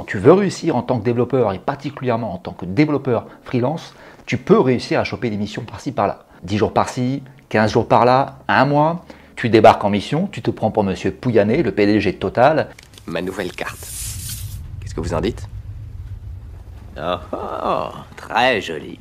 tu veux réussir en tant que développeur et particulièrement en tant que développeur freelance, tu peux réussir à choper des missions par-ci par-là. 10 jours par-ci, 15 jours par-là, un mois, tu débarques en mission, tu te prends pour Monsieur Pouyanné, le PDG de Total. Ma nouvelle carte. Qu'est-ce que vous en dites? Oh, très joli.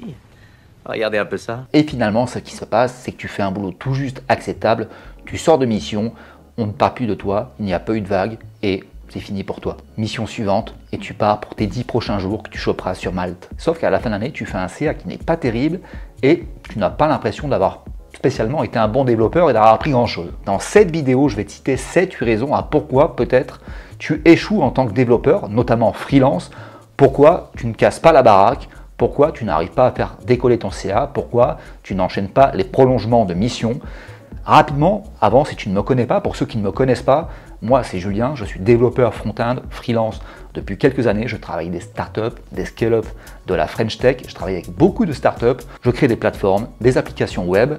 Regardez un peu ça. Et finalement, ce qui se passe, c'est que tu fais un boulot tout juste acceptable, tu sors de mission, on ne parle plus de toi, il n'y a pas eu de vague et c'est fini pour toi. Mission suivante et tu pars pour tes 10 prochains jours que tu choperas sur Malte. Sauf qu'à la fin de l'année, tu fais un CA qui n'est pas terrible et tu n'as pas l'impression d'avoir spécialement été un bon développeur et d'avoir appris grand chose. Dans cette vidéo, je vais te citer 7-8 raisons à pourquoi peut-être tu échoues en tant que développeur, notamment freelance, pourquoi tu ne casses pas la baraque, pourquoi tu n'arrives pas à faire décoller ton CA, pourquoi tu n'enchaînes pas les prolongements de mission. Rapidement, avant, si tu ne me connais pas, pour ceux qui ne me connaissent pas, moi c'est Julien, je suis développeur front-end, freelance depuis quelques années. Je travaille avec des startups, des scale-up de la French Tech, je travaille avec beaucoup de startups, je crée des plateformes, des applications web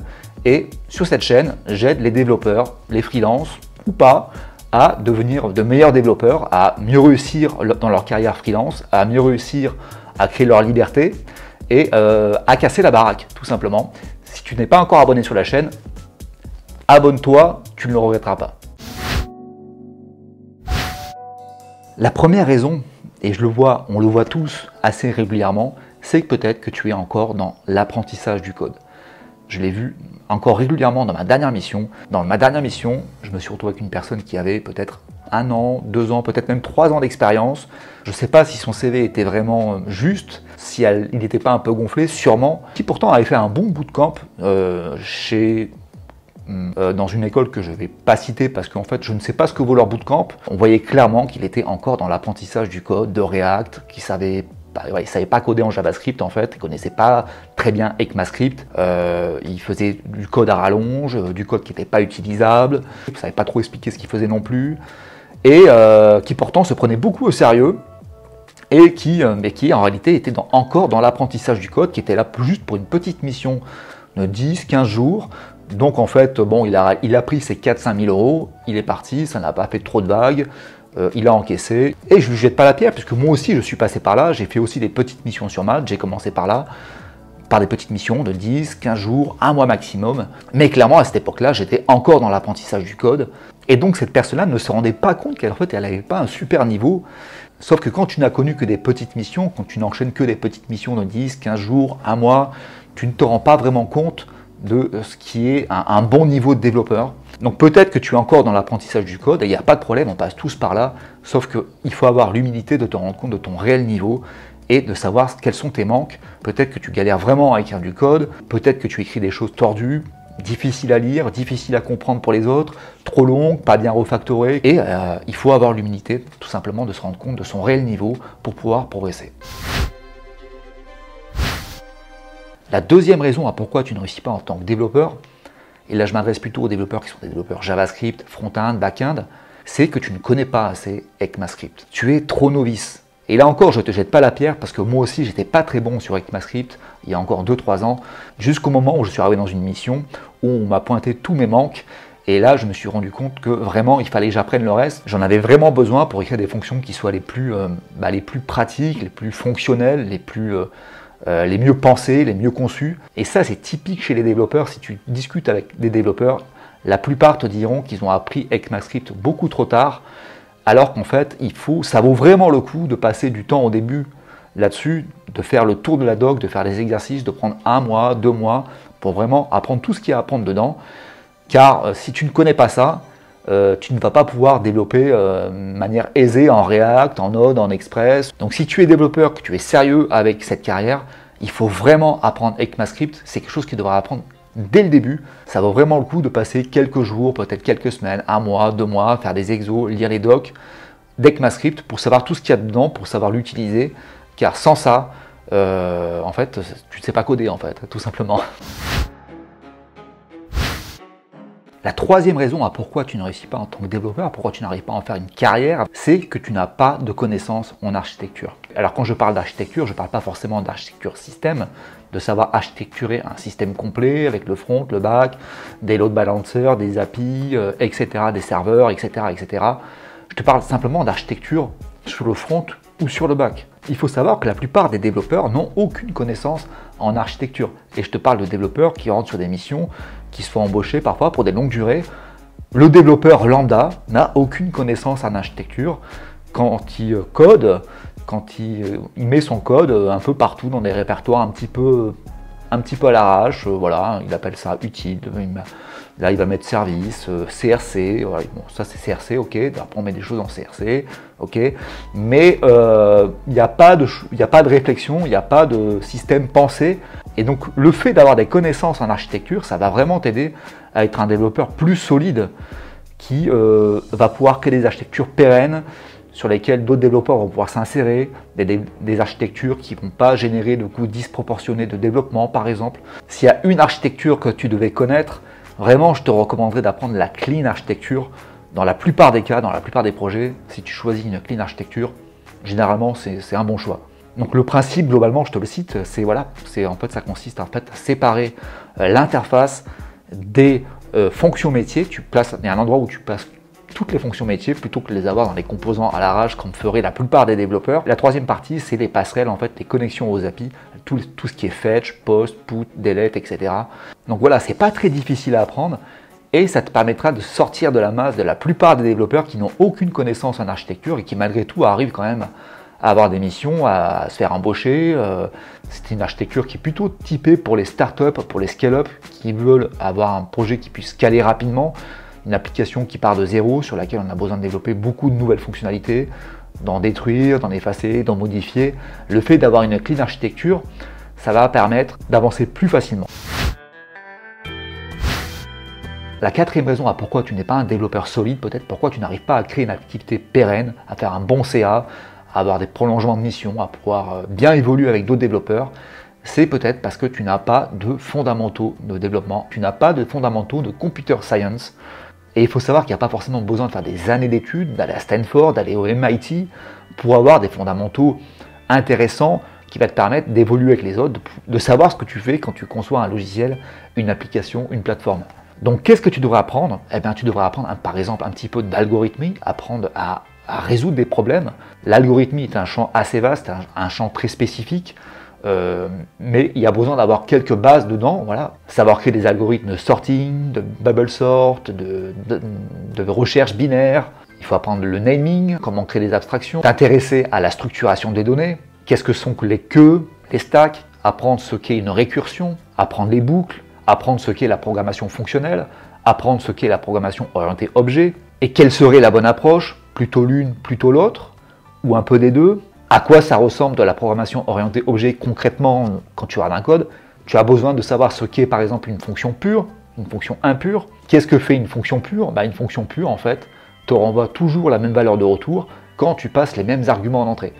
et sur cette chaîne, j'aide les développeurs, les freelances ou pas, à devenir de meilleurs développeurs, à mieux réussir dans leur carrière freelance, à mieux réussir à créer leur liberté et à casser la baraque, tout simplement. Si tu n'es pas encore abonné sur la chaîne, abonne-toi, tu ne le regretteras pas. La première raison, et on le voit tous assez régulièrement, c'est que peut-être que tu es encore dans l'apprentissage du code. Je l'ai vu encore régulièrement dans ma dernière mission. Dans ma dernière mission, je me suis retrouvé avec une personne qui avait peut-être 1 an, 2 ans, peut-être même 3 ans d'expérience. Je ne sais pas si son CV était vraiment juste, si il n'était pas un peu gonflé, sûrement. Qui pourtant avait fait un bon bootcamp dans une école que je ne vais pas citer parce qu'en fait je ne sais pas ce que vaut leur bootcamp. On voyait clairement qu'il était encore dans l'apprentissage du code, de React, qu'il savait pas coder en JavaScript en fait, il ne connaissait pas très bien ECMAScript, il faisait du code à rallonge, du code qui n'était pas utilisable, il ne savait pas trop expliquer ce qu'il faisait non plus, et qui pourtant se prenait beaucoup au sérieux, et qui en réalité était encore dans l'apprentissage du code, qui était là juste pour une petite mission de 10-15 jours. Donc en fait, bon, il a pris ses 4-5 000 euros, il est parti, ça n'a pas fait trop de vagues, il a encaissé. Et je ne lui jette pas la pierre, puisque moi aussi je suis passé par là, j'ai fait aussi des petites missions sur Malte, j'ai commencé par là, par des petites missions de 10, 15 jours, 1 mois maximum. Mais clairement, à cette époque-là, j'étais encore dans l'apprentissage du code. Et donc cette personne-là ne se rendait pas compte qu'en fait, elle n'avait pas un super niveau. Sauf que quand tu n'as connu que des petites missions, quand tu n'enchaînes que des petites missions de 10, 15 jours, 1 mois, tu ne te rends pas vraiment compte de ce qui est un bon niveau de développeur. Donc peut-être que tu es encore dans l'apprentissage du code, et il n'y a pas de problème, on passe tous par là, sauf qu'il faut avoir l'humilité de te rendre compte de ton réel niveau et de savoir quels sont tes manques. Peut-être que tu galères vraiment à écrire du code, peut-être que tu écris des choses tordues, difficiles à lire, difficiles à comprendre pour les autres, trop longues, pas bien refactorées, et il faut avoir l'humilité tout simplement de se rendre compte de son réel niveau pour pouvoir progresser. La deuxième raison à pourquoi tu ne réussis pas en tant que développeur, et là je m'adresse plutôt aux développeurs qui sont des développeurs JavaScript, front-end, back-end, c'est que tu ne connais pas assez ECMAScript. Tu es trop novice. Et là encore, je ne te jette pas la pierre parce que moi aussi, j'étais pas très bon sur ECMAScript il y a encore 2-3 ans, jusqu'au moment où je suis arrivé dans une mission où on m'a pointé tous mes manques. Et là, je me suis rendu compte que vraiment, il fallait que j'apprenne le reste. J'en avais vraiment besoin pour écrire des fonctions qui soient les plus pratiques, les plus fonctionnelles, les mieux pensés, les mieux conçus. Et ça, c'est typique chez les développeurs. Si tu discutes avec des développeurs, la plupart te diront qu'ils ont appris ECMAScript beaucoup trop tard, alors qu'en fait, ça vaut vraiment le coup de passer du temps au début là-dessus, de faire le tour de la doc, de faire des exercices, de prendre 1 mois, 2 mois, pour vraiment apprendre tout ce qu'il y a à apprendre dedans. Car si tu ne connais pas ça, tu ne vas pas pouvoir développer de manière aisée en React, en Node, en Express. Donc si tu es développeur, que tu es sérieux avec cette carrière, il faut vraiment apprendre ECMAScript. C'est quelque chose que tu devras apprendre dès le début. Ça vaut vraiment le coup de passer quelques jours, peut-être quelques semaines, 1 mois, 2 mois, faire des exos, lire les docs d'ECMAScript pour savoir tout ce qu'il y a dedans, pour savoir l'utiliser. Car sans ça, en fait, tu ne sais pas coder, en fait, tout simplement. La troisième raison à pourquoi tu ne réussis pas en tant que développeur, pourquoi tu n'arrives pas à en faire une carrière, c'est que tu n'as pas de connaissances en architecture. Alors quand je parle d'architecture, je ne parle pas forcément d'architecture système, de savoir architecturer un système complet avec le front, le back, des load balancers, des API, etc., des serveurs, etc., etc. Je te parle simplement d'architecture sur le front ou sur le bac. Il faut savoir que la plupart des développeurs n'ont aucune connaissance en architecture. Et je te parle de développeurs qui rentrent sur des missions, qui se font embaucher parfois pour des longues durées. Le développeur lambda n'a aucune connaissance en architecture. Quand il code, quand il met son code un peu partout dans des répertoires un petit peu à l'arrache, voilà, il appelle ça utile. Là, il va mettre service, CRC, voilà. Bon, ça c'est CRC, ok, après on met des choses en CRC, ok, mais il n'y a pas de réflexion, il n'y a pas de système pensé, et donc le fait d'avoir des connaissances en architecture, ça va vraiment t'aider à être un développeur plus solide, qui va pouvoir créer des architectures pérennes, sur lesquelles d'autres développeurs vont pouvoir s'insérer, des architectures qui ne vont pas générer de coûts disproportionnés de développement, par exemple. S'il y a une architecture que tu devais connaître, vraiment, je te recommanderais d'apprendre la clean architecture. Dans la plupart des cas, dans la plupart des projets, si tu choisis une clean architecture, généralement, c'est un bon choix. Donc le principe, globalement, je te le cite, ça consiste en fait à séparer l'interface des fonctions métiers. Il y a un endroit où tu places toutes les fonctions métiers plutôt que de les avoir dans les composants à l'arrache comme feraient la plupart des développeurs. La troisième partie, c'est les passerelles, en fait, les connexions aux API, tout ce qui est fetch, post, put, delete, etc. Donc voilà, c'est pas très difficile à apprendre et ça te permettra de sortir de la masse de la plupart des développeurs qui n'ont aucune connaissance en architecture et qui malgré tout arrivent quand même à avoir des missions, à se faire embaucher. C'est une architecture qui est plutôt typée pour les startups, pour les scale-up qui veulent avoir un projet qui puisse scaler rapidement. Une application qui part de zéro, sur laquelle on a besoin de développer beaucoup de nouvelles fonctionnalités, d'en détruire, d'en effacer, d'en modifier. Le fait d'avoir une clean architecture, ça va permettre d'avancer plus facilement. La quatrième raison à pourquoi tu n'es pas un développeur solide, peut-être pourquoi tu n'arrives pas à créer une activité pérenne, à faire un bon CA, à avoir des prolongements de mission, à pouvoir bien évoluer avec d'autres développeurs, c'est peut-être parce que tu n'as pas de fondamentaux de développement, tu n'as pas de fondamentaux de computer science. Et il faut savoir qu'il n'y a pas forcément besoin de faire des années d'études, d'aller à Stanford, d'aller au MIT, pour avoir des fondamentaux intéressants qui va te permettre d'évoluer avec les autres, de savoir ce que tu fais quand tu conçois un logiciel, une application, une plateforme. Donc qu'est-ce que tu devrais apprendre? Eh bien tu devrais apprendre par exemple un petit peu d'algorithmie, apprendre à résoudre des problèmes. L'algorithmie est un champ assez vaste, un champ très spécifique. Mais il y a besoin d'avoir quelques bases dedans, voilà. Savoir créer des algorithmes de sorting, de bubble sort, de recherche binaire. Il faut apprendre le naming, comment créer des abstractions, t'intéresser à la structuration des données, qu'est-ce que sont les queues, les stacks, apprendre ce qu'est une récursion, apprendre les boucles, apprendre ce qu'est la programmation fonctionnelle, apprendre ce qu'est la programmation orientée objet, et quelle serait la bonne approche, plutôt l'une, plutôt l'autre, ou un peu des deux. À quoi ça ressemble de la programmation orientée objet concrètement quand tu regardes un code? Tu as besoin de savoir ce qu'est par exemple une fonction pure, une fonction impure. Qu'est-ce que fait une fonction pure? Une fonction pure en fait te renvoie toujours la même valeur de retour quand tu passes les mêmes arguments en entrée.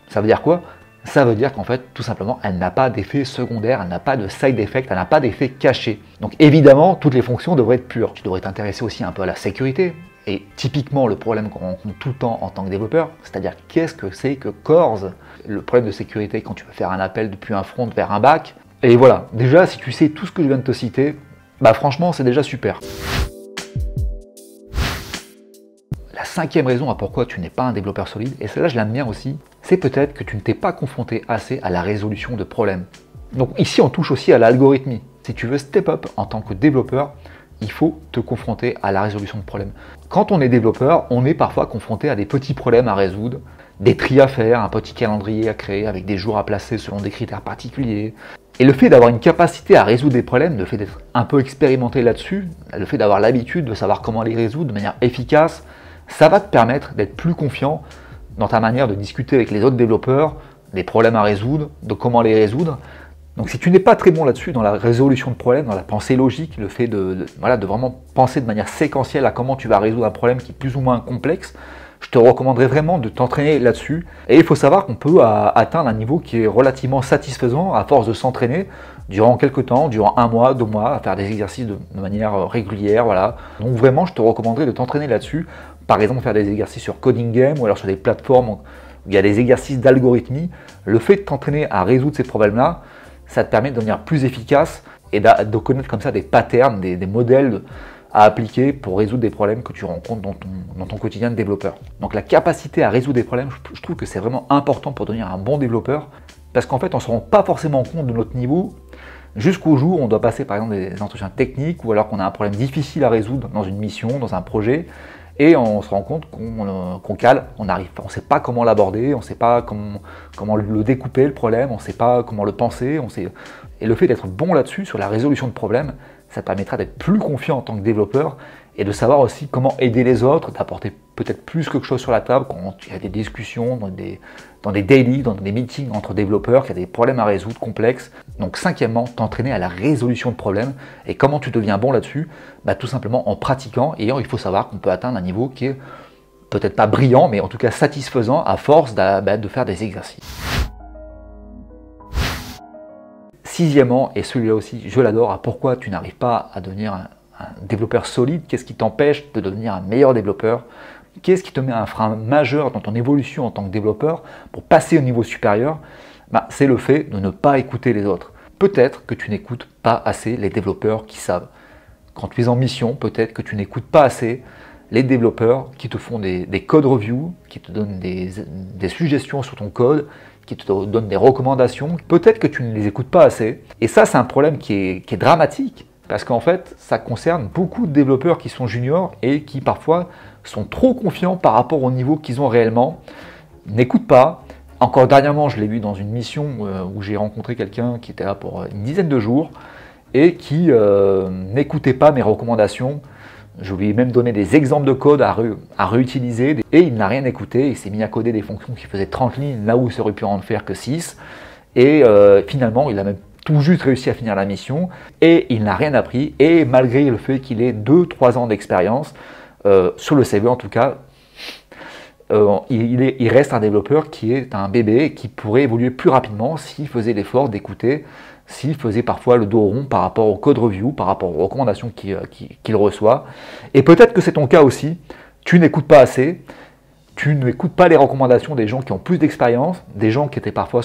Ça veut dire quoi? Ça veut dire qu'en fait tout simplement elle n'a pas d'effet secondaire, elle n'a pas de side effect, elle n'a pas d'effet caché. Donc évidemment toutes les fonctions devraient être pures. Tu devrais t'intéresser aussi un peu à la sécurité. Et typiquement, le problème qu'on rencontre tout le temps en tant que développeur, c'est-à-dire qu'est-ce que c'est que CORS, le problème de sécurité quand tu veux faire un appel depuis un front vers un back. Et voilà, déjà, si tu sais tout ce que je viens de te citer, franchement, c'est déjà super. La cinquième raison à pourquoi tu n'es pas un développeur solide, et celle-là, je l'aime bien aussi, c'est peut-être que tu ne t'es pas confronté assez à la résolution de problèmes. Donc ici, on touche aussi à l'algorithmie. Si tu veux step up en tant que développeur, il faut te confronter à la résolution de problèmes. Quand on est développeur, on est parfois confronté à des petits problèmes à résoudre, des tris à faire, un petit calendrier à créer avec des jours à placer selon des critères particuliers. Et le fait d'avoir une capacité à résoudre des problèmes, le fait d'être un peu expérimenté là-dessus, le fait d'avoir l'habitude de savoir comment les résoudre de manière efficace, ça va te permettre d'être plus confiant dans ta manière de discuter avec les autres développeurs, des problèmes à résoudre, de comment les résoudre. Donc si tu n'es pas très bon là-dessus, dans la résolution de problèmes, dans la pensée logique, le fait de vraiment penser de manière séquentielle à comment tu vas résoudre un problème qui est plus ou moins complexe, je te recommanderais vraiment de t'entraîner là-dessus. Et il faut savoir qu'on peut atteindre un niveau qui est relativement satisfaisant à force de s'entraîner durant quelques temps, durant 1 mois, 2 mois, à faire des exercices de manière régulière. Voilà. Donc vraiment, je te recommanderais de t'entraîner là-dessus. Par exemple, faire des exercices sur Coding Game ou alors sur des plateformes où il y a des exercices d'algorithmie. Le fait de t'entraîner à résoudre ces problèmes-là, ça te permet de devenir plus efficace et de connaître comme ça des patterns, des modèles à appliquer pour résoudre des problèmes que tu rencontres dans ton quotidien de développeur. Donc la capacité à résoudre des problèmes, je trouve que c'est vraiment important pour devenir un bon développeur, parce qu'en fait on ne se rend pas forcément compte de notre niveau jusqu'au jour où on doit passer par exemple des entretiens techniques, ou alors qu'on a un problème difficile à résoudre dans une mission, dans un projet, et on se rend compte qu'on cale, on ne sait pas comment l'aborder, on ne sait pas comment le découper le problème, on ne sait pas comment le penser, et le fait d'être bon là-dessus, sur la résolution de problèmes, ça permettra d'être plus confiant en tant que développeur et de savoir aussi comment aider les autres, d'apporter peut-être plus quelque chose sur la table quand il y a des discussions, dans des daily, dans des meetings entre développeurs, qu'il y a des problèmes à résoudre complexes. Donc cinquièmement, t'entraîner à la résolution de problèmes. Et comment tu deviens bon là-dessus? Tout simplement en pratiquant, et il faut savoir qu'on peut atteindre un niveau qui est peut-être pas brillant, mais en tout cas satisfaisant à force de faire des exercices. Sixièmement, et celui-là aussi, je l'adore, pourquoi tu n'arrives pas à devenir un développeur solide? Qu'est-ce qui t'empêche de devenir un meilleur développeur? Qu'est-ce qui te met un frein majeur dans ton évolution en tant que développeur pour passer au niveau supérieur? C'est le fait de ne pas écouter les autres. Peut-être que tu n'écoutes pas assez les développeurs qui savent. Quand tu es en mission, peut-être que tu n'écoutes pas assez les développeurs qui te font des code reviews, qui te donnent des suggestions sur ton code, qui te donnent des recommandations. Peut-être que tu ne les écoutes pas assez. Et ça, c'est un problème qui est dramatique, parce qu'en fait, ça concerne beaucoup de développeurs qui sont juniors et qui parfois sont trop confiants par rapport au niveau qu'ils ont réellement, n'écoutent pas. Encore dernièrement, je l'ai vu dans une mission où j'ai rencontré quelqu'un qui était là pour une dizaine de jours et qui n'écoutait pas mes recommandations. Je lui ai même donné des exemples de code à réutiliser et il n'a rien écouté. Il s'est mis à coder des fonctions qui faisaient 30 lignes là où il aurait pu en faire que 6. Et finalement, il a même tout juste réussi à finir la mission et il n'a rien appris. Et malgré le fait qu'il ait 2-3 ans d'expérience, sur le CV en tout cas, il reste un développeur qui est un bébé et qui pourrait évoluer plus rapidement s'il faisait l'effort d'écouter, s'il faisait parfois le dos rond par rapport au code review, par rapport aux recommandations qu'il reçoit. Et peut-être que c'est ton cas aussi, tu n'écoutes pas assez, tu n'écoutes pas les recommandations des gens qui ont plus d'expérience, des gens qui étaient parfois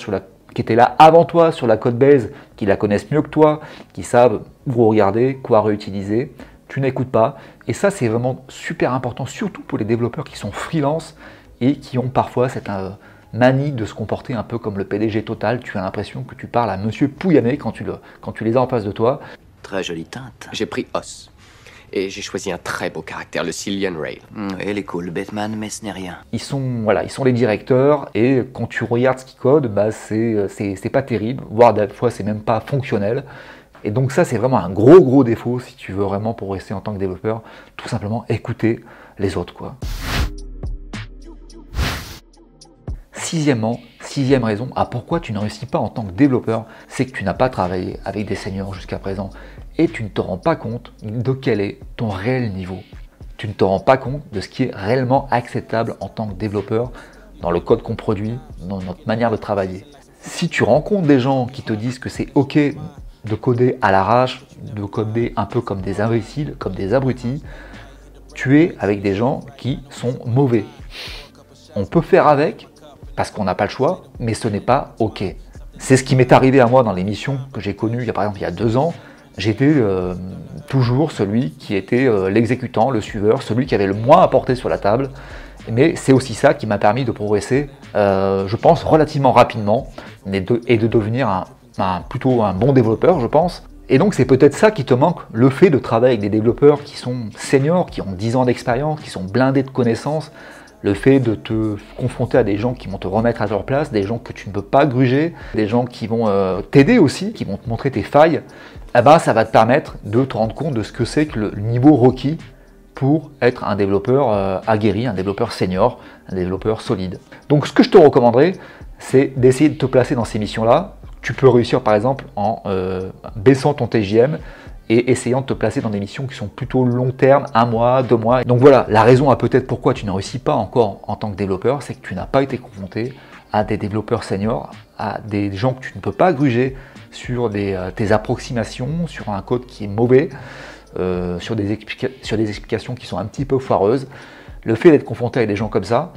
qui étaient là avant toi sur la code base, qui la connaissent mieux que toi, qui savent où regarder, quoi réutiliser. Tu n'écoutes pas. Et ça, c'est vraiment super important, surtout pour les développeurs qui sont freelance et qui ont parfois cette manie de se comporter un peu comme le PDG Total. Tu as l'impression que tu parles à Monsieur Pouyanné quand tu les as en face de toi. Très jolie teinte. J'ai pris os. Et j'ai choisi un très beau caractère, le Cillian Rail. Elle est cool, Batman, mais ce n'est rien. Ils sont les directeurs et quand tu regardes ce qu'ils codent, c'est pas terrible, voire des fois c'est même pas fonctionnel. Et donc ça, c'est vraiment un gros défaut si tu veux vraiment progresser en tant que développeur. Tout simplement écouter les autres, quoi. Sixième raison, pourquoi tu ne réussis pas en tant que développeur, c'est que tu n'as pas travaillé avec des seniors jusqu'à présent et tu ne te rends pas compte de quel est ton réel niveau. Tu ne te rends pas compte de ce qui est réellement acceptable en tant que développeur dans le code qu'on produit, dans notre manière de travailler. Si tu rencontres des gens qui te disent que c'est ok de coder à l'arrache, de coder un peu comme des imbéciles, comme des abrutis, tu es avec des gens qui sont mauvais. On peut faire avec, parce qu'on n'a pas le choix, mais ce n'est pas ok. C'est ce qui m'est arrivé à moi dans les missions que j'ai connues, par exemple il y a 2 ans. J'étais toujours celui qui était l'exécutant, le suiveur, celui qui avait le moins apporté sur la table. Mais c'est aussi ça qui m'a permis de progresser, je pense, relativement rapidement et de devenir plutôt un bon développeur, je pense. Et donc c'est peut-être ça qui te manque, le fait de travailler avec des développeurs qui sont seniors, qui ont 10 ans d'expérience, qui sont blindés de connaissances, le fait de te confronter à des gens qui vont te remettre à leur place, des gens que tu ne peux pas gruger, des gens qui vont t'aider aussi, qui vont te montrer tes failles, ça va te permettre de te rendre compte de ce que c'est que le niveau requis pour être un développeur aguerri, un développeur senior, un développeur solide. Donc ce que je te recommanderais, c'est d'essayer de te placer dans ces missions-là. Tu peux réussir par exemple en baissant ton TJM et essayant de te placer dans des missions qui sont plutôt long terme, 1 mois, 2 mois. Donc voilà, la raison peut-être pourquoi tu ne réussis pas encore en tant que développeur, c'est que tu n'as pas été confronté à des développeurs seniors, à des gens que tu ne peux pas gruger sur tes approximations, sur un code qui est mauvais, sur des explications qui sont un petit peu foireuses. Le fait d'être confronté à des gens comme ça,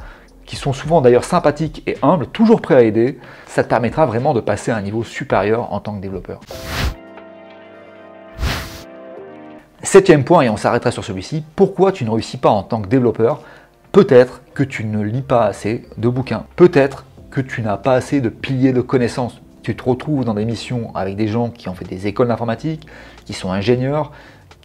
qui sont souvent d'ailleurs sympathiques et humbles, toujours prêts à aider, ça te permettra vraiment de passer à un niveau supérieur en tant que développeur. Septième point, et on s'arrêtera sur celui-ci, pourquoi tu ne réussis pas en tant que développeur? Peut-être que tu ne lis pas assez de bouquins. Peut-être que tu n'as pas assez de piliers de connaissances. Tu te retrouves dans des missions avec des gens qui ont fait des écoles d'informatique, qui sont ingénieurs,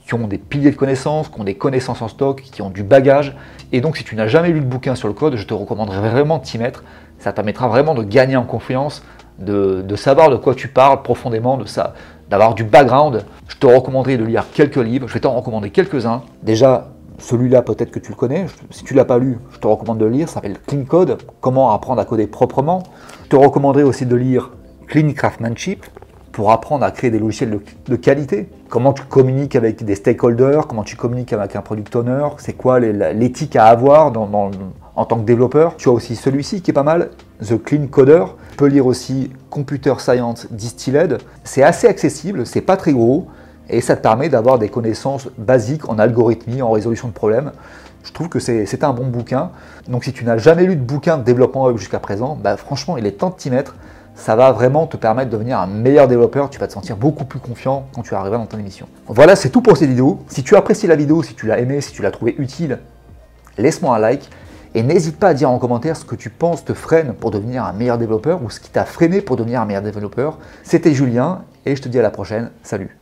qui ont des piliers de connaissances, qui ont des connaissances en stock, qui ont du bagage. Et donc si tu n'as jamais lu de bouquin sur le code, je te recommanderais vraiment de t'y mettre. Ça te permettra vraiment de gagner en confiance, de savoir de quoi tu parles profondément, d'avoir du background. Je te recommanderais de lire quelques livres, je vais t'en recommander quelques-uns. Déjà, celui-là, peut-être que tu le connais. Si tu ne l'as pas lu, je te recommande de le lire. Ça s'appelle Clean Code, comment apprendre à coder proprement. Je te recommanderais aussi de lire Clean Craftsmanship pour apprendre à créer des logiciels de qualité. Comment tu communiques avec des stakeholders, comment tu communiques avec un product owner, c'est quoi l'éthique à avoir en tant que développeur. Tu as aussi celui-ci qui est pas mal, The Clean Coder. Tu peux lire aussi Computer Science Distilled. C'est assez accessible, c'est pas très gros. Et ça te permet d'avoir des connaissances basiques en algorithmie, en résolution de problèmes. Je trouve que c'est un bon bouquin. Donc si tu n'as jamais lu de bouquin de développement web jusqu'à présent, franchement, il est temps de t'y mettre. Ça va vraiment te permettre de devenir un meilleur développeur. Tu vas te sentir beaucoup plus confiant quand tu arriveras dans ton émission. Voilà, c'est tout pour cette vidéo. Si tu as apprécié la vidéo, si tu l'as aimée, si tu l'as trouvée utile, laisse-moi un like. Et n'hésite pas à dire en commentaire ce que tu penses te freine pour devenir un meilleur développeur ou ce qui t'a freiné pour devenir un meilleur développeur. C'était Julien et je te dis à la prochaine. Salut!